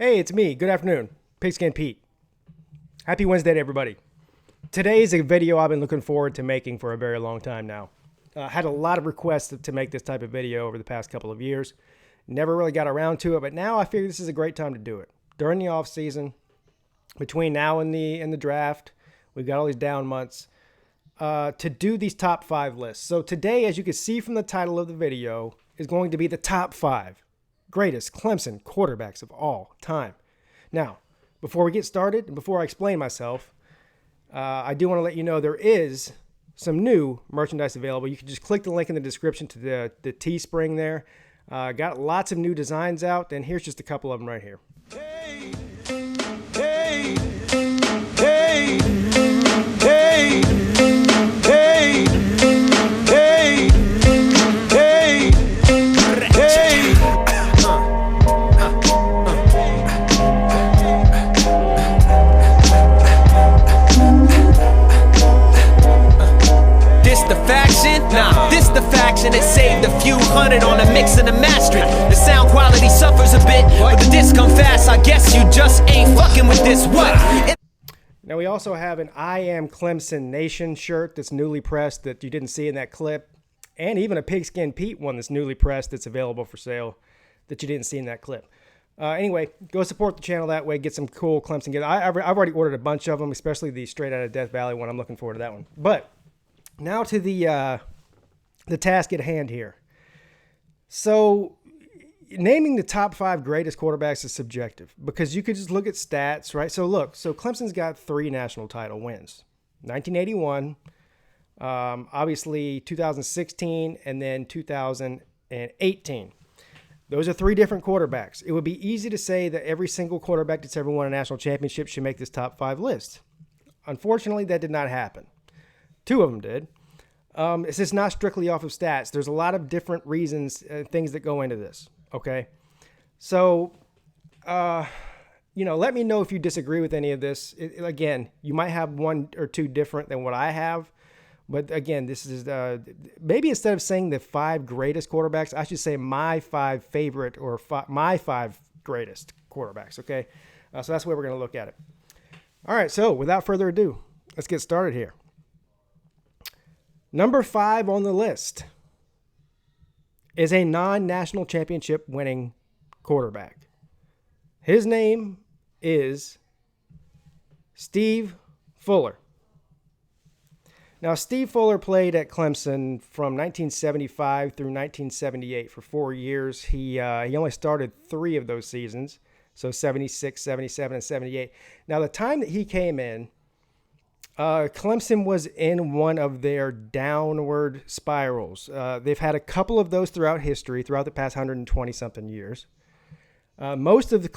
Hey, it's me. Good afternoon. Pigskin Pete. Happy Wednesday to everybody. Today is a video I've been looking forward to making for a very long time now. Had a lot of requests to make this type of video over the past couple of years. Never really got around to it, but now I figure this is a great time to do it. During the off season, between now and the draft, we've got all these down months to do these top 5 lists. So today, as you can see from the title of the video, is going to be the top 5 greatest Clemson quarterbacks of all time. Now, before we get started and before I explain myself, I do want to let you know there is some new merchandise available. You can just click the link in the description to the Teespring there. Got lots of new designs out, and here's just a couple of them right here. Hey, hey, hey, hey, hey, hey, hey, hey. The faction? Nah, this the faction that saved a few hundred on a mix and a mastering. The sound quality suffers a bit, but the disc come fast. I guess you just ain't fucking with this. What? Now we also have an I Am Clemson Nation shirt that's newly pressed that you didn't see in that clip, and even a Pigskin Pete one that's newly pressed that's available for sale that you didn't see in that clip. Anyway, go support the channel that way. Get some cool Clemson gear. I've already ordered a bunch of them, especially the Straight Out of Death Valley one. I'm looking forward to that one. But now to the task at hand here. So naming the top 5 greatest quarterbacks is subjective because you could just look at stats, right? So look, Clemson's got 3 national title wins. 1981, obviously 2016, and then 2018. Those are 3 different quarterbacks. It would be easy to say that every single quarterback that's ever won a national championship should make this top 5 list. Unfortunately, that did not happen. 2 of them did. It's just not strictly off of stats. There's a lot of different reasons, things that go into this. Okay. So, let me know if you disagree with any of this. Again, you might have 1 or 2 different than what I have. But again, this is maybe instead of saying the 5 greatest quarterbacks, I should say my 5 favorite or my 5 greatest quarterbacks. Okay. So that's the way we're going to look at it. All right. So without further ado, let's get started here. Number 5 on the list is a non-national championship winning quarterback. His name is Steve Fuller. Now, Steve Fuller played at Clemson from 1975 through 1978 for 4 years. He only started 3 of those seasons, so 76, 77, and 78. Now, the time that he came in, Clemson was in one of their downward spirals. They've had a couple of those throughout history, throughout the past 120-something years. Most of the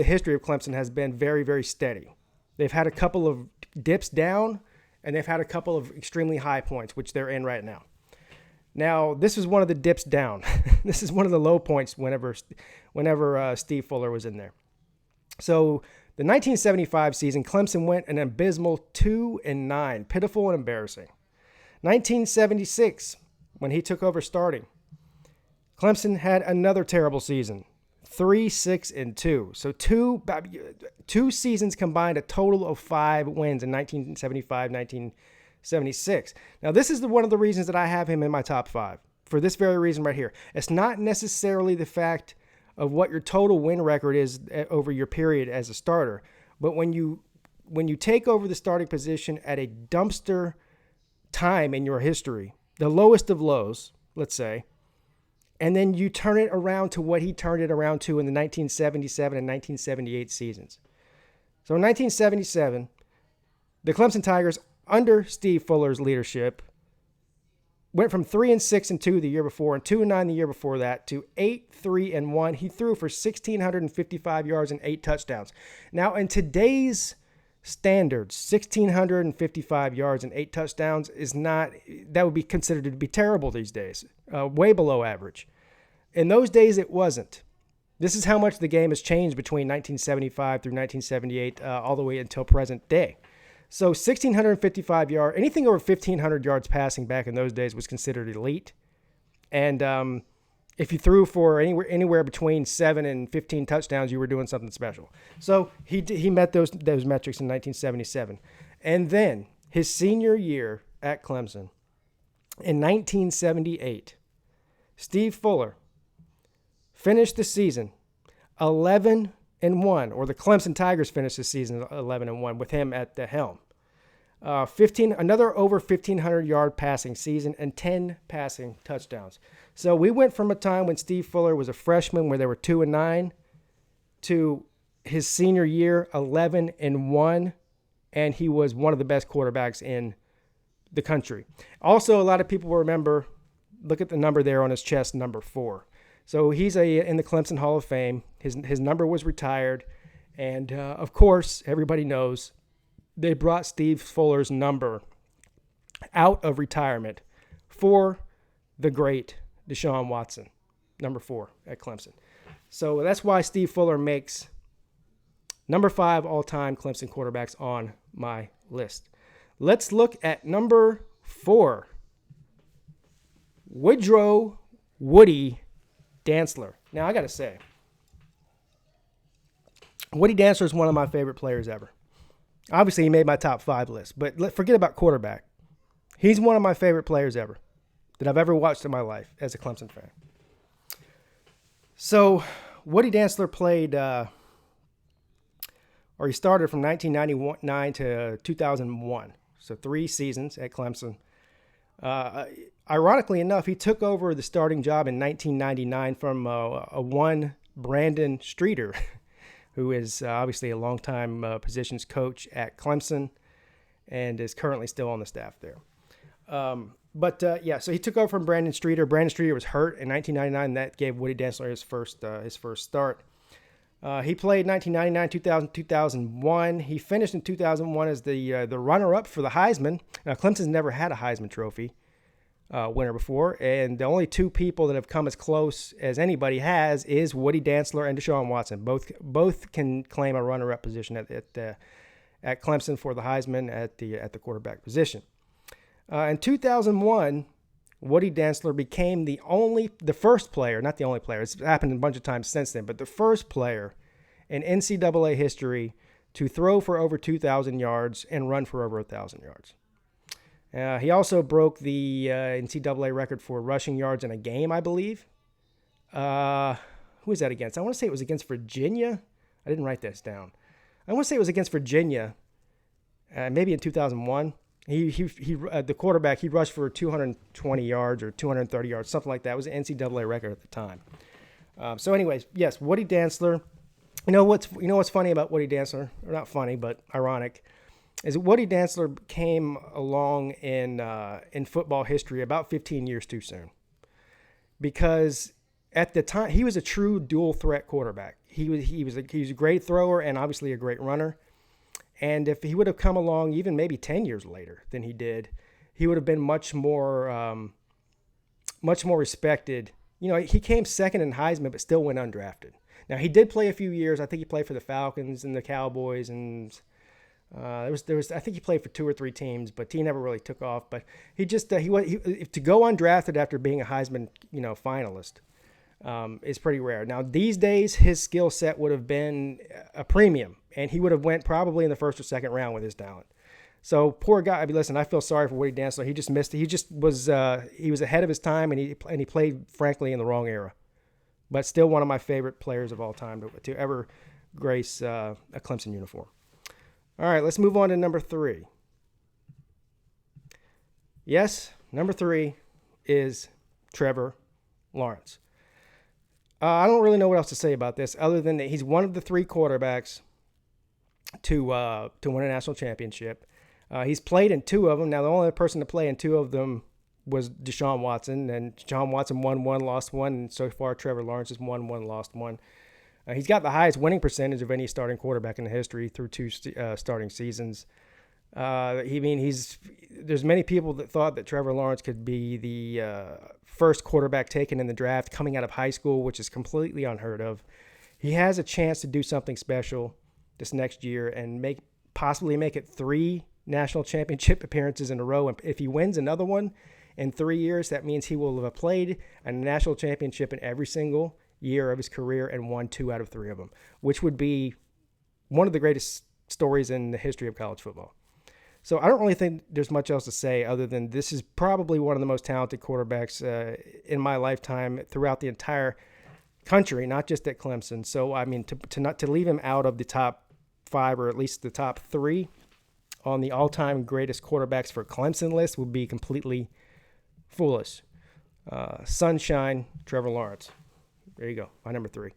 history of Clemson has been very, very steady. They've had a couple of dips down, and they've had a couple of extremely high points, which they're in right now. Now, this is one of the dips down. This is one of the low points whenever Steve Fuller was in there. So the 1975 season, Clemson went an abysmal 2-9, pitiful and embarrassing. 1976, when he took over starting, Clemson had another terrible season, 3-6-2. So two seasons combined, a total of 5 wins in 1975, 1976. Now, this is one of the reasons that I have him in my top 5, for this very reason right here. It's not necessarily the fact of what your total win record is over your period as a starter. But when you take over the starting position at a dumpster time in your history, the lowest of lows, let's say, and then you turn it around to what he turned it around to in the 1977 and 1978 seasons. So in 1977, the Clemson Tigers, under Steve Fuller's leadership, went from 3-6-2 the year before and 2-9 the year before that to 8-3-1. He threw for 1,655 yards and 8 touchdowns. Now, in today's standards, 1,655 yards and 8 touchdowns that would be considered to be terrible these days, way below average. In those days, it wasn't. This is how much the game has changed between 1975 through 1978, all the way until present day. So 1,655 yards, anything over 1,500 yards passing back in those days was considered elite. And if you threw for anywhere between 7 and 15 touchdowns, you were doing something special. So he met those metrics in 1977. And then his senior year at Clemson, in 1978, Steve Fuller finished the season 11-1, or the Clemson Tigers finished the season 11-1 with him at the helm. Another over 1,500-yard passing season and 10 passing touchdowns. So we went from a time when Steve Fuller was a freshman where they were 2-9 to his senior year 11-1, and he was one of the best quarterbacks in the country. Also, a lot of people will remember, look at the number there on his chest, number 4. So he's in the Clemson Hall of Fame. His number was retired, and of course, everybody knows they brought Steve Fuller's number out of retirement for the great Deshaun Watson, number 4 at Clemson. So that's why Steve Fuller makes number 5 all-time Clemson quarterbacks on my list. Let's look at number 4, Woodrow Woody Dantzler. Now, I got to say, Woody Dantzler is one of my favorite players ever. Obviously, he made my top 5 list, but forget about quarterback. He's one of my favorite players ever that I've ever watched in my life as a Clemson fan. So, Woody Dantzler played, he started from 1999 to 2001. So 3 seasons at Clemson. Ironically enough, he took over the starting job in 1999 from one Brandon Streeter, who is obviously a longtime positions coach at Clemson and is currently still on the staff there. So he took over from Brandon Streeter. Brandon Streeter was hurt in 1999, and that gave Woody Dantzler his first start. He played 1999, 2000, 2001. He finished in 2001 as the runner-up for the Heisman. Now, Clemson's never had a Heisman Trophy winner before, and the only 2 people that have come as close as anybody has is Woody Dantzler and Deshaun Watson. Both can claim a runner-up position at Clemson for the Heisman at the quarterback position. In 2001, Woody Dantzler became the first player, not the only player, it's happened a bunch of times since then, but the first player in NCAA history to throw for over 2,000 yards and run for over 1,000 yards. He also broke the NCAA record for rushing yards in a game, I believe. Who was that against? I want to say it was against Virginia. I didn't write this down. I want to say it was against Virginia, maybe in 2001. The quarterback, he rushed for 220 yards or 230 yards, something like that. It was an NCAA record at the time. So anyways, yes, Woody Dantzler. You know what's funny about Woody Dantzler? Or not funny, but ironic, is that Woody Dantzler came along in football history about 15 years too soon. Because at the time, he was a true dual threat quarterback. He was a great thrower and obviously a great runner. And if he would have come along even maybe 10 years later than he did, he would have been much more respected. You know, he came second in Heisman, but still went undrafted. Now, he did play a few years. I think he played for the Falcons and the Cowboys, and I think he played for 2 or 3 teams, but he never really took off. But he just to go undrafted after being a Heisman, finalist, is pretty rare. Now, these days, his skill set would have been a premium, and he would have went probably in the first or second round with his talent. So, poor guy. I mean, listen, I feel sorry for Woody Dantzler. He just missed it. He just was he was ahead of his time, and he played, frankly, in the wrong era. But still one of my favorite players of all time to ever grace a Clemson uniform. All right, let's move on to number 3. Yes, number 3 is Trevor Lawrence. I don't really know what else to say about this other than that he's one of the 3 quarterbacks to win a national championship. He's played in 2 of them. Now, the only person to play in 2 of them was Deshaun Watson, and Deshaun Watson won 1, lost 1, and so far Trevor Lawrence has won 1, lost 1. He's got the highest winning percentage of any starting quarterback in the history through 2 starting seasons. There's many people that thought that Trevor Lawrence could be the first quarterback taken in the draft coming out of high school, which is completely unheard of. He has a chance to do something special this next year and possibly make it 3 national championship appearances in a row. And if he wins another one in 3 years, that means he will have played a national championship in every single year of his career and won 2 out of 3 of them, which would be one of the greatest stories in the history of college football. So I don't really think there's much else to say other than this is probably one of the most talented quarterbacks in my lifetime throughout the entire country, not just at Clemson. So, I mean, to leave him out of the top 5 or at least the top 3 on the all-time greatest quarterbacks for Clemson list would be completely foolish. Sunshine, Trevor Lawrence. There you go, my number 3.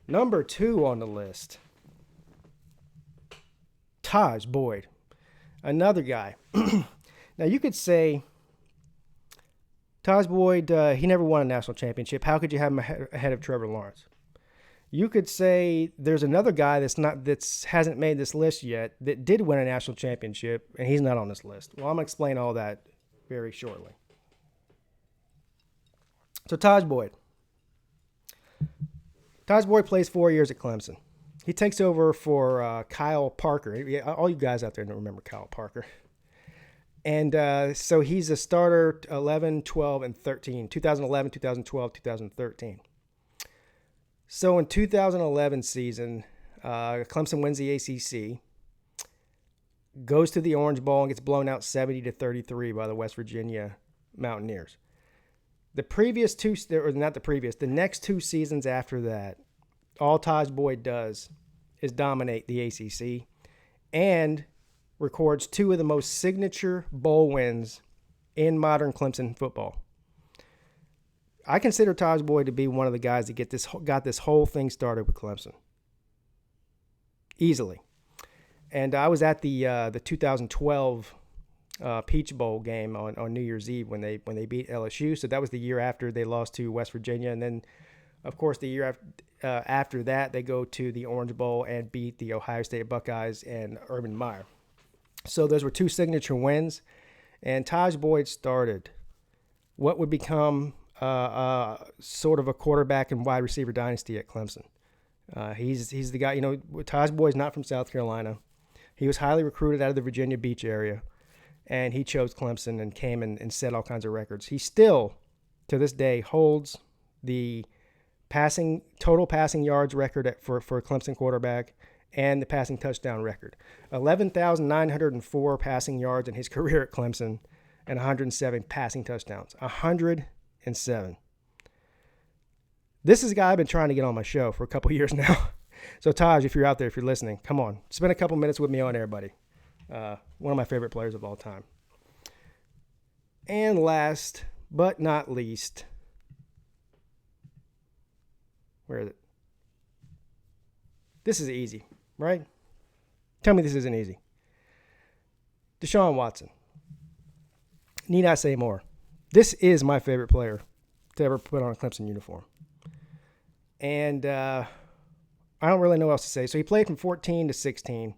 Number 2 on the list, Tajh Boyd, another guy. Now, you could say Tajh Boyd, he never won a national championship. How could you have him ahead of Trevor Lawrence? You could say there's another guy that's hasn't made this list yet that did win a national championship, and he's not on this list. Well, I'm going to explain all that very shortly. So Tajh Boyd. Tajh Boyd plays 4 years at Clemson. He takes over for Kyle Parker. All you guys out there don't remember Kyle Parker. And so he's a starter 11, 12, and 13. 2011, 2012, 2013. So in 2011 season, Clemson wins the ACC, goes to the Orange Bowl and gets blown out 70-33 by the West Virginia Mountaineers. The next 2 seasons after that, all Tajh Boyd does is dominate the ACC and records 2 of the most signature bowl wins in modern Clemson football. I consider Tajh Boyd to be one of the guys that got this whole thing started with Clemson. Easily. And I was at the 2012 Peach Bowl game on New Year's Eve when they beat LSU. So that was the year after they lost to West Virginia. And then, of course, the year after that, they go to the Orange Bowl and beat the Ohio State Buckeyes and Urban Meyer. So those were 2 signature wins. And Tajh Boyd started what would become sort of a quarterback and wide receiver dynasty at Clemson. He's the guy, Tajh Boyd's not from South Carolina. He was highly recruited out of the Virginia Beach area, and he chose Clemson and came and set all kinds of records. He still, to this day, holds the total passing yards record for a Clemson quarterback and the passing touchdown record. 11,904 passing yards in his career at Clemson and 107 passing touchdowns. 107. This is a guy I've been trying to get on my show for a couple years now. So, Tajh, if you're out there, if you're listening, come on. Spend a couple minutes with me on air, buddy. One of my favorite players of all time. And last but not least, where is it? This is easy, right? Tell me this isn't easy. Deshaun Watson. Need I say more? This is my favorite player to ever put on a Clemson uniform. And I don't really know what else to say. So he played from 14 to 16.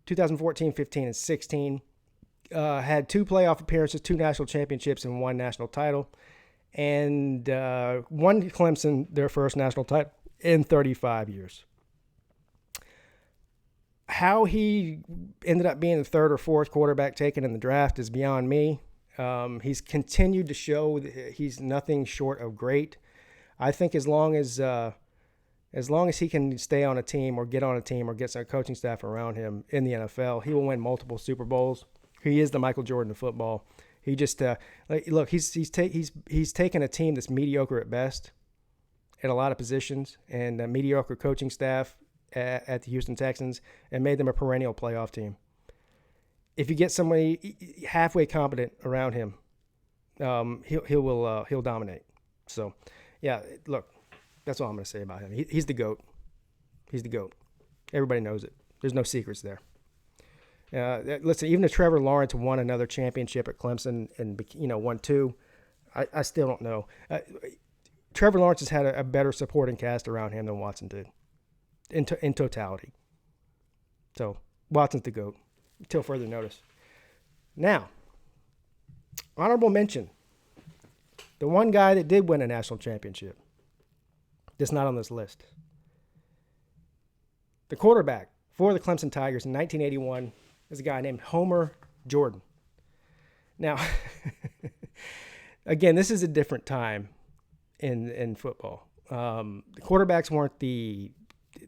2014, 15, and 16. Had 2 playoff appearances, 2 national championships, and 1 national title. And won Clemson their first national title in 35 years. How he ended up being the 3rd or 4th quarterback taken in the draft is beyond me. He's continued to show that he's nothing short of great. I think as long as he can stay on a team or get on a team or get some coaching staff around him in the NFL, he will win multiple Super Bowls. He is the Michael Jordan of football. He just look, he's taken a team that's mediocre at best at a lot of positions and a mediocre coaching staff at the Houston Texans and made them a perennial playoff team. If you get somebody halfway competent around him, he'll dominate. So, yeah, look, that's all I'm going to say about him. He's the GOAT. He's the GOAT. Everybody knows it. There's no secrets there. Listen, even if Trevor Lawrence won another championship at Clemson and won 2, I still don't know. Trevor Lawrence has had a better supporting cast around him than Watson did in totality. So Watson's the GOAT until further notice. Now, honorable mention. The one guy that did win a national championship that's not on this list. The quarterback for the Clemson Tigers in 1981 is a guy named Homer Jordan. Now, again, this is a different time in football. The quarterbacks weren't the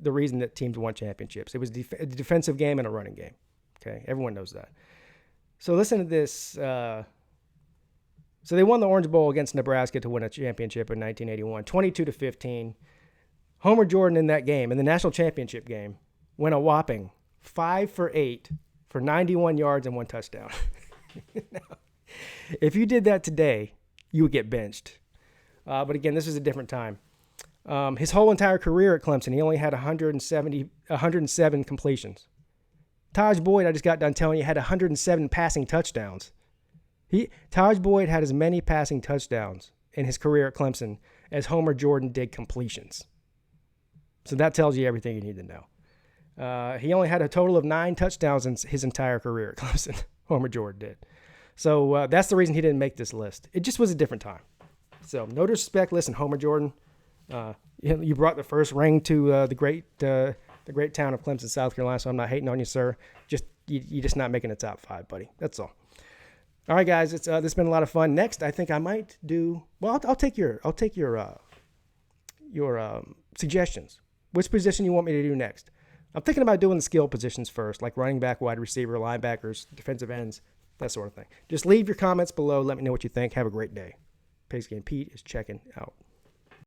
reason that teams won championships. It was a defensive game and a running game. Okay, everyone knows that. So listen to this. So they won the Orange Bowl against Nebraska to win a championship in 1981, 22-15. Homer Jordan in that game, in the national championship game, went a whopping 5 for 8 for 91 yards and 1 touchdown. Now, if you did that today, you would get benched. But again, this is a different time. His whole entire career at Clemson, he only had 107 completions. Tajh Boyd, I just got done telling you, had 107 passing touchdowns. Tajh Boyd had as many passing touchdowns in his career at Clemson as Homer Jordan did completions. So that tells you everything you need to know. He only had a total of 9 touchdowns in his entire career at Clemson. Homer Jordan did. So that's the reason he didn't make this list. It just was a different time. So no disrespect. Listen, Homer Jordan, you brought the first ring to the great town of Clemson, South Carolina. So I'm not hating on you, sir. You're just not making the top 5, buddy. That's all. All right, guys. This has been a lot of fun. Next, I think I might do. Well, I'll take your suggestions. Which position you want me to do next? I'm thinking about doing the skill positions first, like running back, wide receiver, linebackers, defensive ends, that sort of thing. Just leave your comments below. Let me know what you think. Have a great day. Pigskin Pete is checking out.